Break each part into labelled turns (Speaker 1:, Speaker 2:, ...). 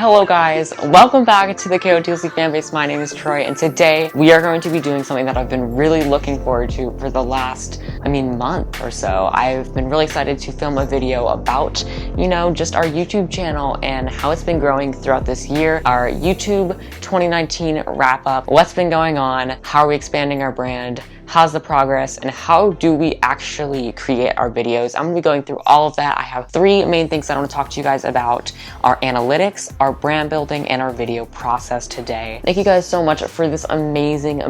Speaker 1: Hello guys, welcome back to the KotLC Fanbase. My name is Troy, and today we are going to be doing something that I've been really looking forward to for the last, month or so. I've been really excited to film a video about, just our YouTube channel and how it's been growing throughout this year, our YouTube 2019 wrap up, what's been going on, how are we expanding our brand, how's the progress, and how do we actually create our videos. I'm gonna be going through all of that. I have three main things that I want to talk to you guys about: our analytics, our brand building, and our video process today. Thank you guys so much for this amazing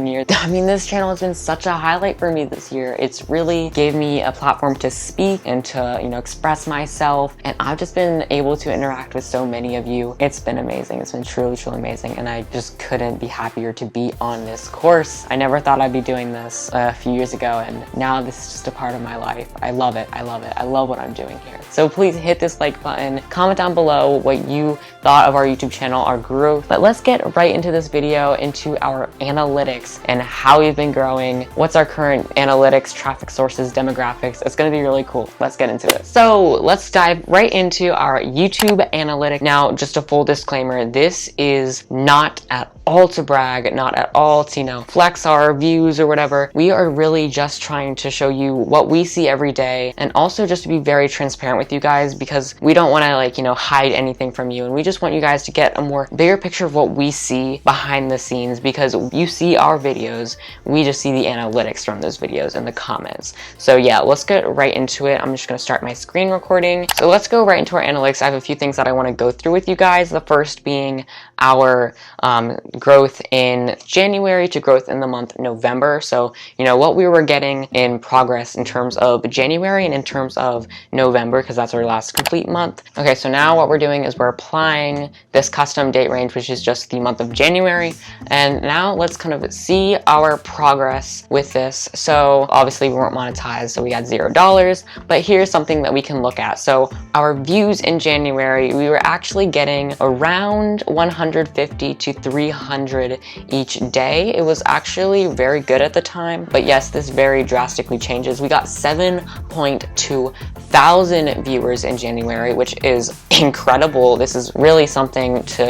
Speaker 1: year. This channel has been such a highlight for me this year. It's really gave me a platform to speak and to, express myself, and I've just been able to interact with so many of you. It's been amazing. It's been truly amazing, and I just couldn't be happier to be on this course. I never thought I'd be doing this a few years ago, and now this is just a part of my life. I love it. I love what I'm doing here. So please hit this like button, comment down below what you thought of our YouTube channel, our growth. But let's get right into this video, into our analytics and how we've been growing. What's our current analytics, traffic sources, demographics? It's gonna be really cool. Let's get into it. So let's dive right into our YouTube analytics. Now, just a full disclaimer, this is not at all to brag, not at all to, flex our views or whatever. We are really just trying to show you what we see every day, and also just to be very transparent with you guys, because we don't want to hide anything from you, and we just want you guys to get a bigger picture of what we see behind the scenes, because you see our videos, we just see the analytics from those videos and the comments. So yeah, let's get right into it. I'm just going to start my screen recording. So let's go right into our analytics. I have a few things that I want to go through with you guys. The first being our growth in January to growth in the month November. So, what we were getting in progress in terms of January and in terms of November, because that's our last complete month. Okay, so now what we're doing is we're applying this custom date range, which is just the month of January. And now let's kind of see our progress with this. So obviously we weren't monetized, so we got $0, but here's something that we can look at. So our views in January, we were actually getting around 150 to 300 each day. It was actually very good at the time, but yes, this very drastically changes. We got 7.2 thousand viewers in January, which is incredible. This is really something to,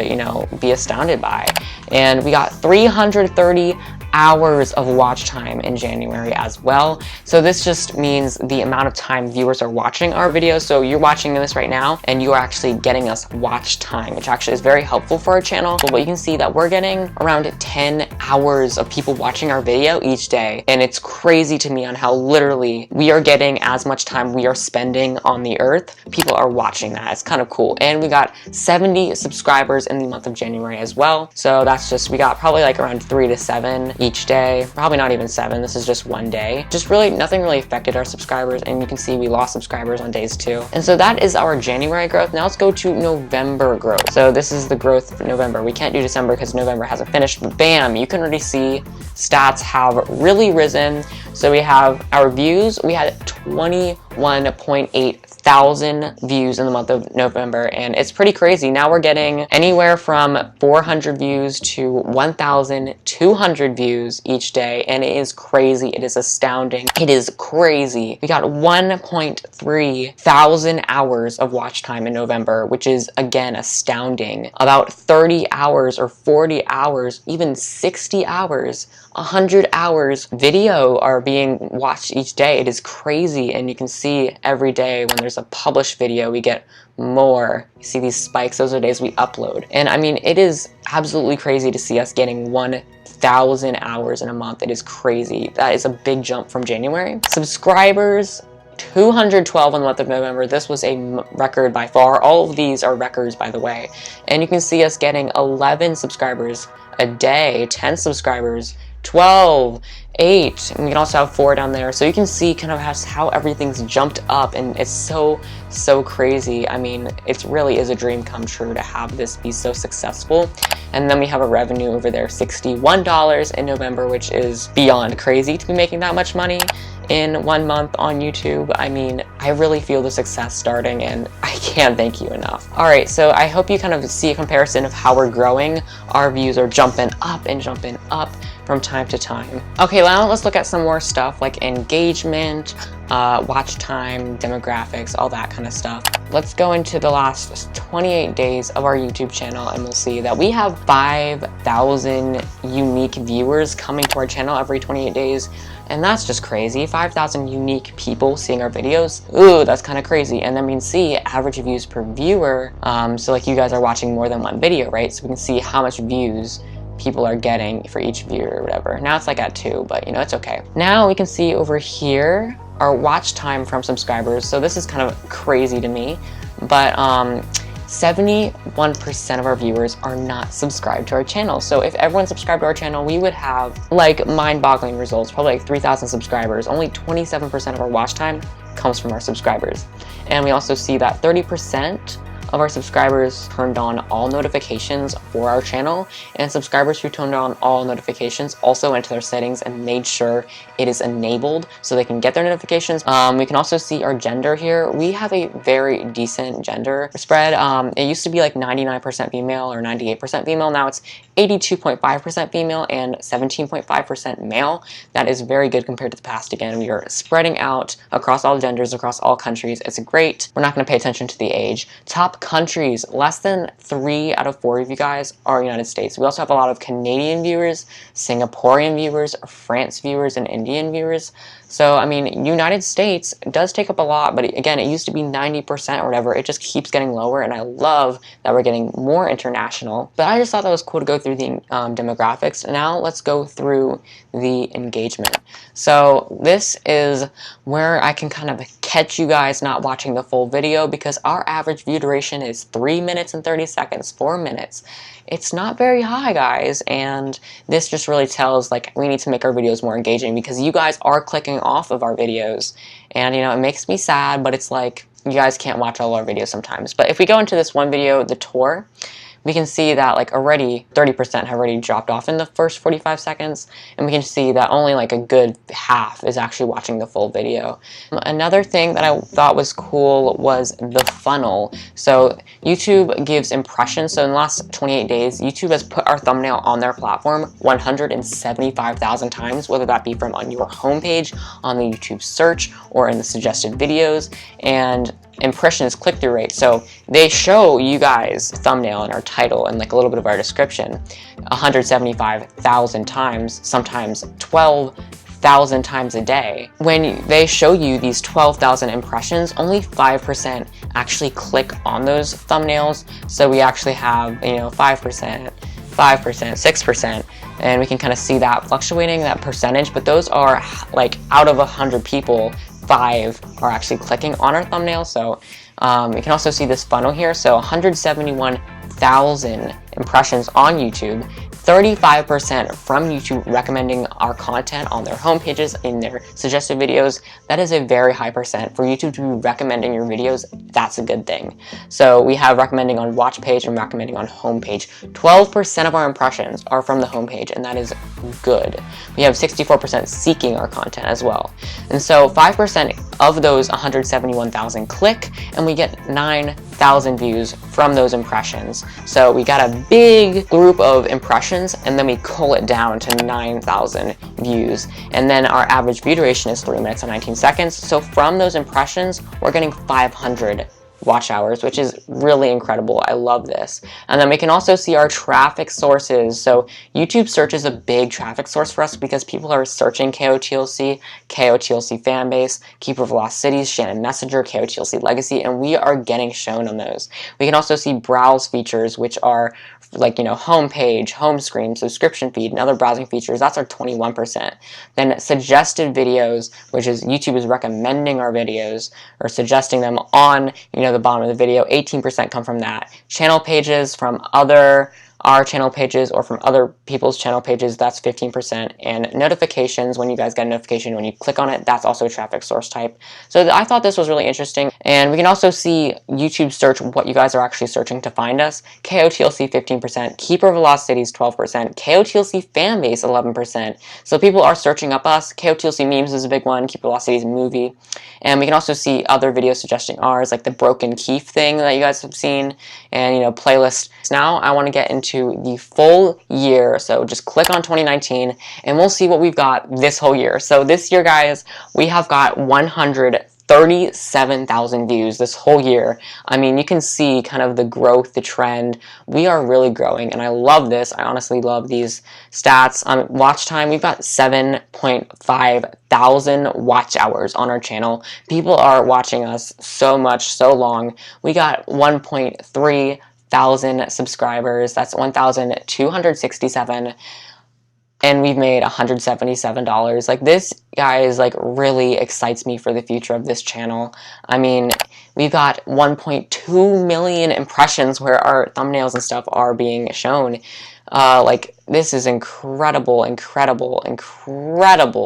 Speaker 1: be astounded by. And we got 330 hours of watch time in January as well. So this just means the amount of time viewers are watching our videos. So you're watching this right now and you are actually getting us watch time, which actually is very helpful for our channel. But you can see that we're getting around 10 hours of people watching our video each day. And it's crazy to me on how literally we are getting as much time we are spending on the earth. People are watching that. It's kind of cool. And we got 70 subscribers in the month of January as well. So that's just, we got probably around 3 to 7 each day, probably not even 7. This is just one day. Just really nothing really affected our subscribers, and you can see we lost subscribers on days too. And so that is our January growth. Now let's go to November growth. So this is the growth for November. We can't do December because November hasn't finished, but bam, you can already see stats have really risen. So we have our views, we had 21.8 thousand views in the month of November, and it's pretty crazy. Now we're getting anywhere from 400 views to 1,200 views each day, and it is crazy. It is astounding. It is crazy. We got 1.3 thousand hours of watch time in November, which is again astounding. About 30 hours or 40 hours, even 60 hours, 100 hours video are being watched each day. It is crazy, and you can see every day when there's a published video, we get more. You see these spikes, those are days we upload. And it is absolutely crazy to see us getting 1,000 hours in a month. It is crazy. That is a big jump from January. Subscribers, 212 in the month of November. This was a record by far. All of these are records, by the way. And you can see us getting 11 subscribers a day, 10 subscribers, 12, 8, and we can also have 4 down there. So you can see kind of how everything's jumped up, and it's so crazy. It really is a dream come true to have this be so successful. And then we have a revenue over there, $61 in November, which is beyond crazy to be making that much money in 1 month on YouTube. I really feel the success starting, and I can't thank you enough. All right, so I hope you kind of see a comparison of how we're growing. Our views are jumping up and jumping up. from time to time. Okay, now let's look at some more stuff like engagement, watch time, demographics, all that kind of stuff. Let's go into the last 28 days of our YouTube channel, and we'll see that we have 5,000 unique viewers coming to our channel every 28 days. And that's just crazy. 5,000 unique people seeing our videos. Ooh, that's kind of crazy. And then we can see average views per viewer. So like you guys are watching more than one video, right? So we can see how much views people are getting for each viewer or whatever. Now it's like at 2, but you know, it's okay. Now we can see over here our watch time from subscribers. So this is kind of crazy to me, but 71% of our viewers are not subscribed to our channel. So if everyone subscribed to our channel, we would have like mind-boggling results, probably like 3,000 subscribers. Only 27% of our watch time comes from our subscribers. And we also see that 30% of our subscribers turned on all notifications for our channel, and subscribers who turned on all notifications also went to their settings and made sure it is enabled so they can get their notifications. We can also see our gender here. We have a very decent gender spread. It used to be like 99% female or 98% female. Now it's 82.5% female and 17.5% male. That is very good compared to the past. Again, we are spreading out across all genders, across all countries. It's great. We're not going to pay attention to the age. Top countries, less than 3 out of 4 of you guys are United States. We also have a lot of Canadian viewers, Singaporean viewers, France viewers, and Indian viewers. So, I mean, United States does take up a lot, but again, it used to be 90% or whatever. It just keeps getting lower, and I love that we're getting more international. But I just thought that was cool to go through the demographics. Now let's go through the engagement. So this is where I can kind of catch you guys not watching the full video, because our average view duration is 3 minutes and 30 seconds, 4 minutes. It's not very high, guys, and this just really tells like we need to make our videos more engaging, because you guys are clicking off of our videos, and you know, it makes me sad, but it's like you guys can't watch all our videos sometimes. But if we go into this one video, the tour, we can see that like already 30% have already dropped off in the first 45 seconds, and we can see that only like a good half is actually watching the full video. Another thing that I thought was cool was the funnel. So YouTube gives impressions. So in the last 28 days, YouTube has put our thumbnail on their platform 175,000 times, whether that be from on your homepage, on the YouTube search, or in the suggested videos. And impression is click-through rate. So they show you guys thumbnail and our title and like a little bit of our description 175,000 times, sometimes 12,000 times a day. When they show you these 12,000 impressions, only 5% actually click on those thumbnails. So we actually have, you know, 5%, 6%, and we can kind of see that fluctuating, that percentage, but those are like out of 100 people, 5 are actually clicking on our thumbnail. So you can also see this funnel here. So 171,000 impressions on YouTube, 35% from YouTube recommending our content on their homepages, in their suggested videos. That is a very high percent. For YouTube to be recommending your videos, that's a good thing. So we have recommending on watch page and recommending on homepage. 12% of our impressions are from the homepage, and that is good. We have 64% seeking our content as well. And so 5% of those 171,000 click, and we get 9,000 views from those impressions. So we got a big group of impressions, and then we cull it down to 9,000 views. And then our average view duration is 3 minutes and 19 seconds. So from those impressions, we're getting 500 watch hours, which is really incredible. I love this. And then we can also see our traffic sources. So YouTube search is a big traffic source for us because people are searching KotLC, KotLC Fanbase, Keeper of Lost Cities, Shannon Messenger, KotLC Legacy, and we are getting shown on those. We can also see browse features, which are like, you know, homepage, home screen, subscription feed, and other browsing features. That's our 21%. Then suggested videos, which is YouTube is recommending our videos or suggesting them on, you know, the bottom of the video. 18% come from that. Channel pages from our channel pages or from other people's channel pages, that's 15%. And notifications, when you guys get a notification, when you click on it, that's also a traffic source type. So I thought this was really interesting. And we can also see YouTube search what you guys are actually searching to find us. KotLC 15%, Keeper of Lost Cities 12%, KotLC Fanbase 11%. So people are searching up us. KotLC Memes is a big one, Keeper of Lost Cities movie. And we can also see other videos suggesting ours, like the Broken Keef thing that you guys have seen, and, you know, playlists. Now I want to get into into the full year. So just click on 2019 and we'll see what we've got this whole year. So this year, guys, we have got 137,000 views this whole year. I mean, you can see kind of the growth, the trend. We are really growing, and I love this. I honestly love these stats. Watch time, we've got 7.5 thousand watch hours on our channel. People are watching us so much, so long. We got 1.3 thousand subscribers. That's 1,267. And we've made $177. Like, this, guys, like, really excites me for the future of this channel. I mean, we've got 1.2 million impressions where our thumbnails and stuff are being shown. Like, this is incredible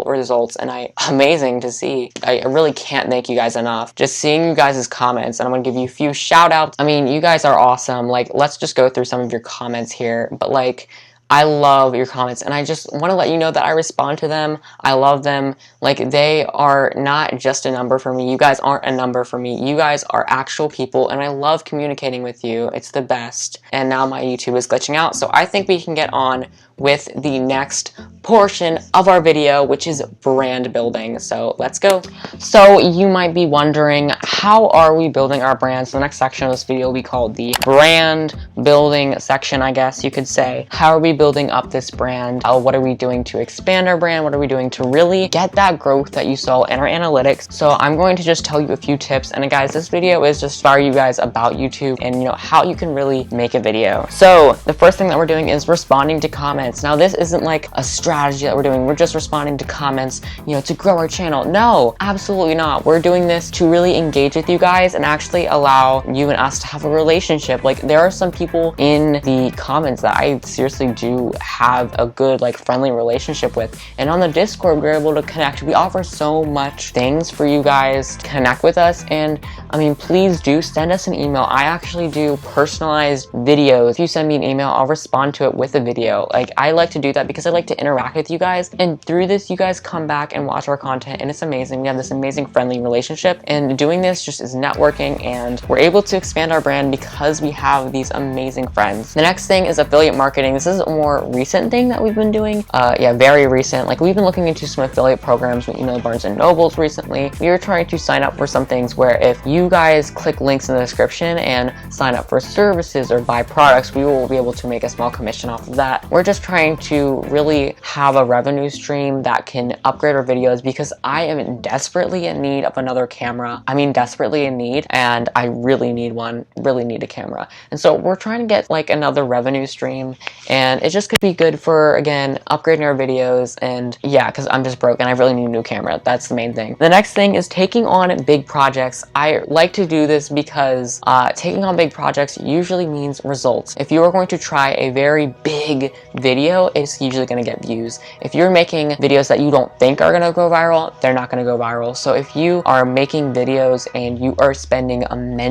Speaker 1: results, and amazing to see. I really can't thank you guys enough. Just seeing you guys' comments, and I'm gonna give you a few shout outs. I mean, you guys are awesome. Like, let's just go through some of your comments here, but like, I love your comments, and I just want to let you know that I respond to them. I love them. Like, they are not just a number for me. You guys aren't a number for me. You guys are actual people, and I love communicating with you. It's the best. And now my YouTube is glitching out, so I think we can get on with the next portion of our video, which is brand building. So let's go. So you might be wondering, how are we building our brand? So the next section of this video will be called the brand building section, I guess you could say. How are we building up this brand? What are we doing to expand our brand? What are we doing to really get that growth that you saw in our analytics? So I'm going to just tell you a few tips, and guys, this video is just for you guys about YouTube and, you know, how you can really make a video. So the first thing that we're doing is responding to comments. Now, this isn't like a strategy that we're doing. We're just responding to comments, you know, to grow our channel. No, absolutely not. We're doing this to really engage with you guys and actually allow you and us to have a relationship. Like, there are some people in the comments that I seriously do have a good, like, friendly relationship with. And on the Discord, we're able to connect. We offer so much things for you guys to connect with us. And I mean, please do send us an email. I actually do personalized videos. If you send me an email, I'll respond to it with a video. Like, I like to do that because I like to interact with you guys, and through this you guys come back and watch our content, and it's amazing. We have this amazing friendly relationship, and doing this just is networking, and we're able to expand our brand because we have these amazing friends. The next thing is affiliate marketing. This is a more recent thing that we've been doing. Yeah, very recent. Like, we've been looking into some affiliate programs with, you know, Barnes and Nobles recently. We were trying to sign up for some things where if you guys click links in the description and sign up for services or buy products, we will be able to make a small commission off of that. We're just trying to really have a revenue stream that can upgrade our videos, because I am desperately in need of another camera. I mean, desperately in need, and I really need one, really need a camera. And so we're trying to get like another revenue stream, and it just could be good for, again, upgrading our videos. And yeah, because I'm just broke and I really need a new camera. That's the main thing. The next thing is taking on big projects. I like to do this because taking on big projects usually means results. If you are going to try a very big video, it's usually going to get views. If you're making videos that you don't think are going to go viral, they're not going to go viral. So if you are making videos and you are spending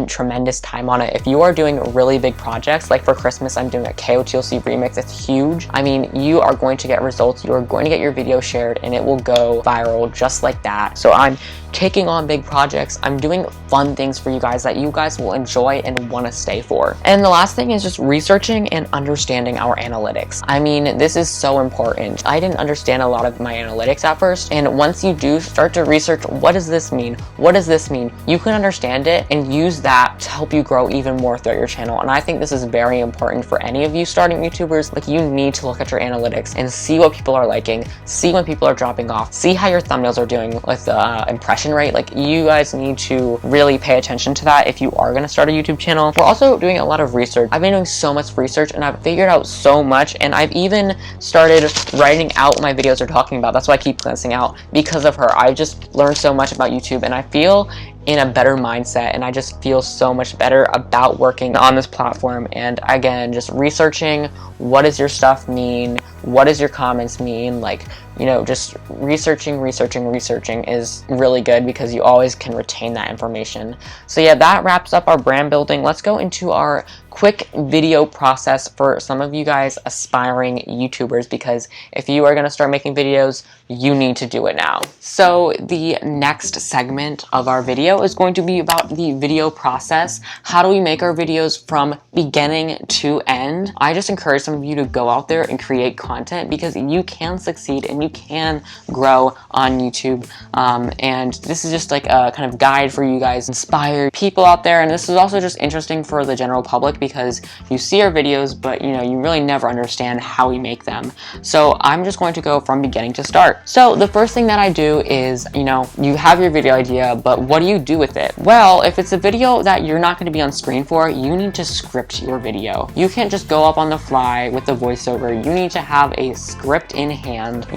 Speaker 1: tremendous time on it, if you are doing really big projects, like for Christmas, I'm doing a KotLC remix, it's huge. I mean, you are going to get results. You are going to get your video shared, and it will go viral just like that. So I'm taking on big projects. I'm doing fun things for you guys that you guys will enjoy and want to stay for. And the last thing is just researching and understanding our analytics. I mean, this is so important. I didn't understand a lot of my analytics at first, and once you do start to research, what does this mean? What does this mean? You can understand it and use that to help you grow even more throughout your channel. And I think this is very important for any of you starting YouTubers. Like, you need to look at your analytics and see what people are liking, see when people are dropping off, see how your thumbnails are doing with the impression rate. Like, you guys need to really pay attention to that if you are going to start a YouTube channel. We're also doing a lot of research. I've been doing so much research, and I've figured out so much, and I've even started writing out what my videos are talking about. That's why I keep glancing out, because of her. I've just learned so much about YouTube, and I feel in a better mindset, and I just feel so much better about working on this platform. And again, just researching, what does your stuff mean? What does your comments mean? Like, you know, just researching is really good, because you always can retain that information. So yeah, that wraps up our brand building. Let's go into our quick video process for some of you guys aspiring YouTubers, because if you are going to start making videos, you need to do it now. So the next segment of our video is going to be about the video process. How do we make our videos from beginning to end? I just encourage some of you to go out there and create content, because you can succeed and you can grow on YouTube. And this is just like a kind of guide for you guys, inspire people out there. And this is also just interesting for the general public, because you see our videos, but you really never understand how we make them. So I'm just going to go from beginning to start. So the first thing that I do is, you have your video idea, but what do you do with it? Well, if it's a video that you're not going to be on screen for, you need to script your video. You can't just go up on the fly with the voiceover. You need to have a script in hand,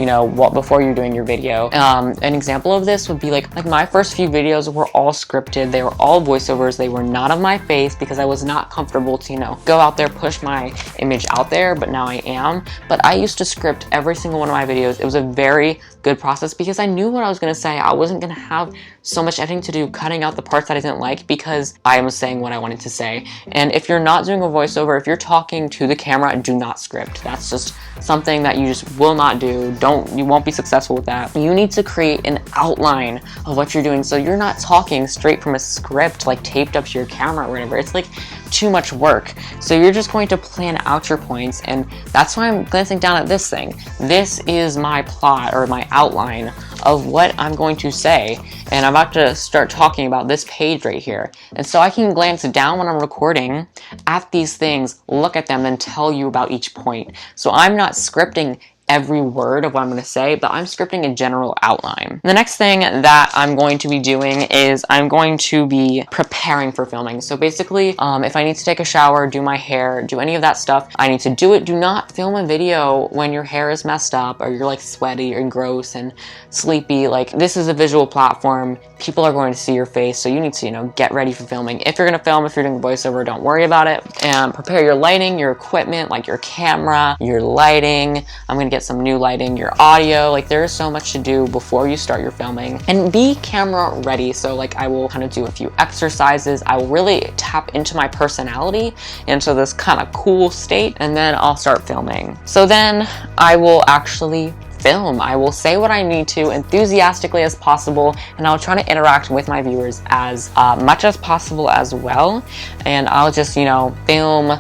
Speaker 1: before you're doing your video. An example of this would be like my first few videos were all scripted. They were all voiceovers. They were not of my face, because I was not comfortable to, go out there, push my image out there, but now I am. But I used to script every single one of my videos. It was a very good process, because I knew what I was going to say. I wasn't going to have so much editing to do, cutting out the parts that I didn't like, because I was saying what I wanted to say. And if you're not doing a voiceover, if you're talking to the camera, do not script. That's just something that you just will not do. You won't be successful with that. You need to create an outline of what you're doing, so you're not talking straight from a script like taped up to your camera or whatever. It's like too much work. So you're just going to plan out your points, and that's why I'm glancing down at this thing. This is my plot, or my outline of what I'm going to say, and I'm about to start talking about this page right here. And so I can glance down when I'm recording at these things, look at them, and tell you about each point. So I'm not scripting every word of what I'm going to say, but I'm scripting a general outline. The next thing that I'm going to be doing is I'm going to be preparing for filming. So basically, if I need to take a shower, do my hair, do any of that stuff, I need to do it. Do not film a video when your hair is messed up, or you're like sweaty and gross and sleepy. Like, this is a visual platform. People are going to see your face, so you need to, get ready for filming. If you're going to film, if you're doing voiceover, don't worry about it. And prepare your lighting, your equipment, like your camera, your lighting. I'm going to get some new lighting, your audio. Like, there is so much to do before you start your filming. And be camera ready. So like, I will kind of do a few exercises. I will really tap into my personality, into this kind of cool state, and then I'll start filming. So then I will actually film. I will say what I need to enthusiastically as possible, and I'll try to interact with my viewers as much as possible as well. And I'll just, film,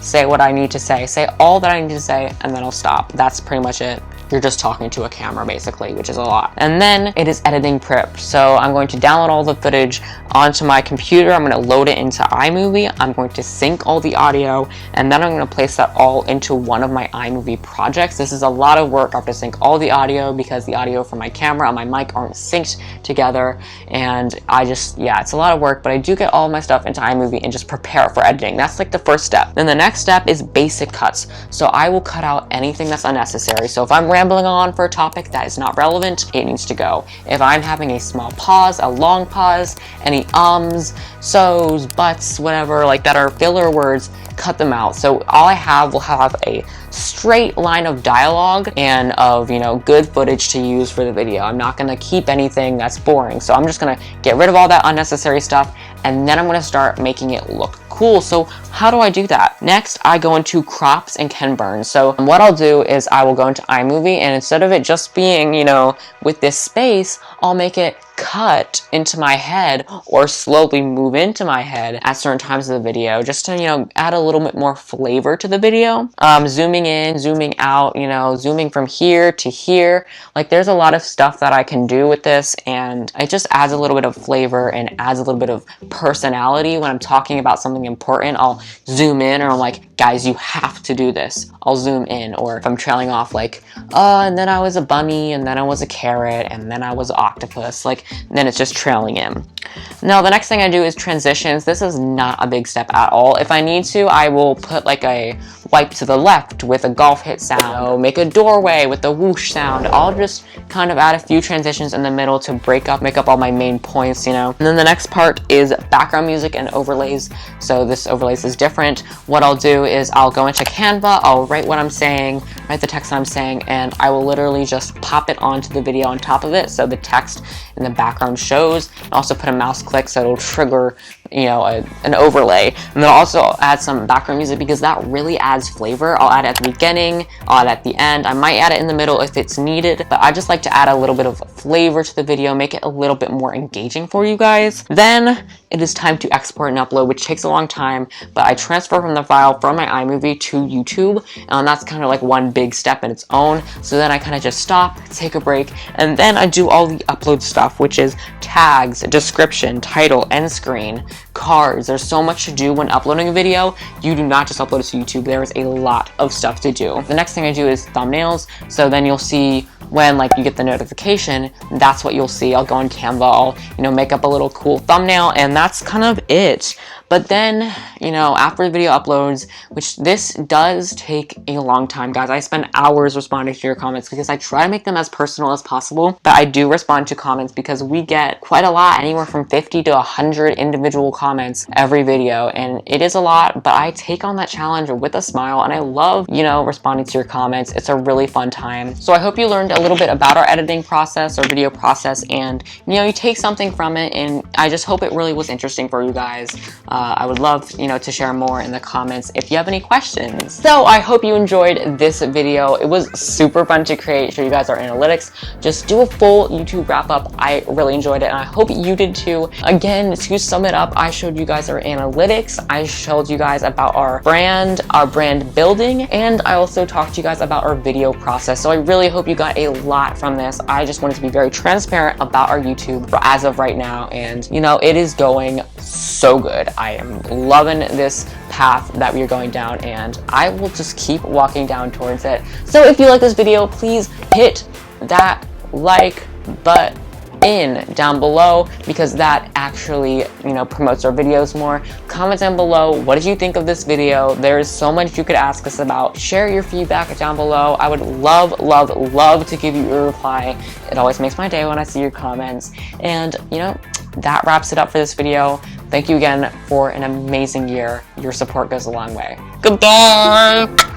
Speaker 1: say what I need to say all that I need to say, and then I'll stop. That's pretty much it. You're just talking to a camera, basically, which is a lot. And then it is editing prep. So I'm going to download all the footage onto my computer. I'm going to load it into iMovie. I'm going to sync all the audio, and then I'm going to place that all into one of my iMovie projects. This is a lot of work. I have to sync all the audio, because the audio from my camera and my mic aren't synced together. And it's a lot of work, but I do get all of my stuff into iMovie and just prepare for editing. That's like the first step. Then the next step is basic cuts. So I will cut out anything that's unnecessary. So if I'm rambling on for a topic that is not relevant, it needs to go. If I'm having a small pause, a long pause, any ums, so's, buts, whatever, like that are filler words, cut them out. So all I will have a straight line of dialogue and of, good footage to use for the video. I'm not going to keep anything that's boring. So I'm just going to get rid of all that unnecessary stuff, and then I'm going to start making it look cool. So how do I do that? Next, I go into crops and Ken Burns. So what I'll do is I will go into iMovie, and instead of it just being, with this space, I'll make it cut into my head, or slowly move into my head at certain times of the video, just to, add a little bit more flavor to the video. Zooming in, zooming out, zooming from here to here. Like, there's a lot of stuff that I can do with this, and it just adds a little bit of flavor and adds a little bit of personality. When I'm talking about something important, I'll zoom in, or I'm like, guys, you have to do this. I'll zoom in. Or if I'm trailing off, like, and then I was a bunny, and then I was a carrot, and then I was an octopus, like, then it's just trailing in. Now, the next thing I do is transitions. This is not a big step at all. If I need to, I will put like a wipe to the left with a golf hit sound, make a doorway with a whoosh sound. I'll just kind of add a few transitions in the middle to make up all my main points, And then the next part is background music and overlays. So this overlays is different. What I'll do is I'll go into Canva, I'll write what I'm saying, write the text that I'm saying, and I will literally just pop it onto the video on top of it, so the text in the background shows. And also put a mouse click so it'll trigger you know, an overlay. And then I'll also add some background music because that really adds flavor. I'll add it at the beginning, I'll add it at the end. I might add it in the middle if it's needed, but I just like to add a little bit of flavor to the video, make it a little bit more engaging for you guys. Then it is time to export and upload, which takes a long time, but I transfer from the file from my iMovie to YouTube, and that's kind of like one big step in its own. So then I kind of just stop, take a break, and then I do all the upload stuff, which is tags, description, title, end screen, cards. There's so much to do when uploading a video. You do not just upload it to YouTube. There is a lot of stuff to do. The next thing I do is thumbnails. So then you'll see when like you get the notification, that's what you'll see. I'll go on Canva, I'll, you know, make up a little cool thumbnail, and that's kind of it. But then, you know, after the video uploads, which this does take a long time, guys. I spend hours responding to your comments because I try to make them as personal as possible, but I do respond to comments because we get quite a lot, anywhere from 50 to 100 individual comments every video, and it is a lot, but I take on that challenge with a smile, and I love, you know, responding to your comments. It's a really fun time. So I hope you learned a little bit about our editing process, our video process, and, you know, you take something from it, and I just hope it really was interesting for you guys. I would love, you know, to share more in the comments if you have any questions. So I hope you enjoyed this video. It was super fun to create, show you guys our analytics, just do a full YouTube wrap up. I really enjoyed it, and I hope you did too. Again, to sum it up, I showed you guys our analytics, I showed you guys about our brand building, and I also talked to you guys about our video process. So I really hope you got a lot from this. I just wanted to be very transparent about our YouTube as of right now, and you know, it is going so good. I am loving this path that we are going down, and I will just keep walking down towards it. So if you like this video, please hit that like button down below, because that actually, you know, promotes our videos more. Comment down below, what did you think of this video? There is so much you could ask us about. Share your feedback down below. I would love to give you a reply. It always makes my day when I see your comments. And you know, that wraps it up for this video. Thank you again for an amazing year. Your support goes a long way. Goodbye!